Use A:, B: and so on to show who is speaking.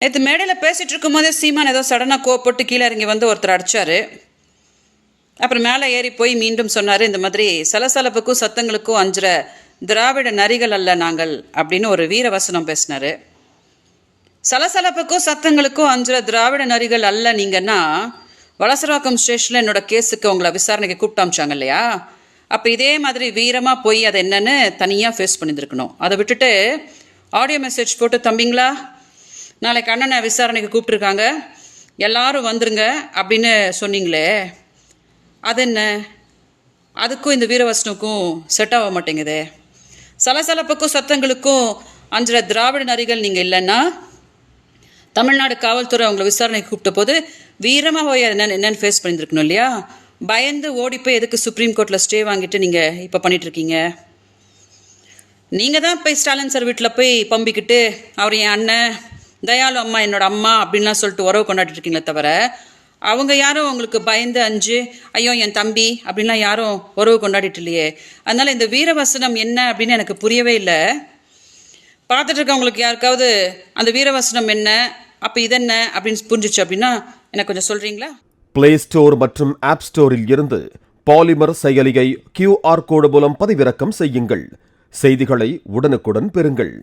A: நேற்று மேடையில் பேசிகிட்டு இருக்கும்போதே சீமான் ஏதோ சடனாக கோவப்பட்டு கீழே இறங்கி வந்து ஒருத்தர் அடித்தார். அப்புறம் மேலே ஏறி போய் மீண்டும் சொன்னார், இந்த மாதிரி சலசலப்புக்கும் சத்தங்களுக்கும் அஞ்சுற திராவிட நரிகள் அல்ல நாங்கள் அப்படின்னு ஒரு வீர வசனம் பேசினார். சலசலப்புக்கும் சத்தங்களுக்கும் அஞ்சுற திராவிட நரிகள் அல்ல நீங்கன்னா, வலசரவாக்கம் ஸ்டேஷனில் என்னோட கேஸுக்கு உங்களை விசாரணைக்கு கூப்பிட்டு அமிச்சாங்க இல்லையா? அப்போ இதே மாதிரி வீரமாக போய் அதை என்னன்னு தனியாக ஃபேஸ் பண்ணியிருந்துருக்கணும். அதை விட்டுட்டு ஆடியோ மெசேஜ் போட்டு, தம்பிங்களா நாளைக்கு அண்ணனை விசாரணைக்கு கூப்பிட்ருக்காங்க, எல்லாரும் வந்துருங்க அப்படின்னு சொன்னீங்களே, அது என்ன? அதுக்கும் இந்த வீரவசனுக்கும் செட் ஆக மாட்டேங்குதே. சலசலப்புக்கும் சத்தங்களுக்கும் அஞ்சுற திராவிட நரிகள் நீங்கள் இல்லைன்னா, தமிழ்நாடு காவல்துறை அவங்கள விசாரணைக்கு கூப்பிட்ட போது வீரமாக போய் என்னென்னு ஃபேஸ் பண்ணியிருக்கணும் இல்லையா? பயந்து ஓடி போய் எதுக்கு சுப்ரீம் கோர்ட்டில் ஸ்டே வாங்கிட்டு நீங்கள் இப்போ பண்ணிகிட்ருக்கீங்க? நீங்கள் தான் போய் ஸ்டாலின் சார் வீட்டில் போய் பம்பிக்கிட்டு அவர் என் அண்ணன், தயாளு அம்மா என்னோட அம்மா அப்படின்லாம் சொல்லிட்டு உறவு கொண்டாடிட்டு இருக்கீங்களே தவிர, அவங்க யாரும் உங்களுக்கு பயந்து அஞ்சு ஐயோ என் தம்பி அப்படின்லாம் யாரும் உறவு கொண்டாடிட்டு இல்லையே. அதனால் இந்த வீரவசனம் என்ன அப்படின்னு எனக்கு புரியவே இல்லை. பார்த்துட்டு இருக்கவங்களுக்கு யாருக்காவது அந்த வீரவசனம் என்ன, அப்போ இதென்ன அப்படின்னு புரிஞ்சிச்சு அப்படின்னா எனக்கு கொஞ்சம் சொல்கிறீங்களா?
B: பிளே ஸ்டோர் மற்றும் ஆப் ஸ்டோரில் இருந்து பாலிமர் செயலியை QR கோடு மூலம் பதிவிறக்கம் செய்யுங்கள். செய்திகளை உடனுக்குடன் பெறுங்கள்.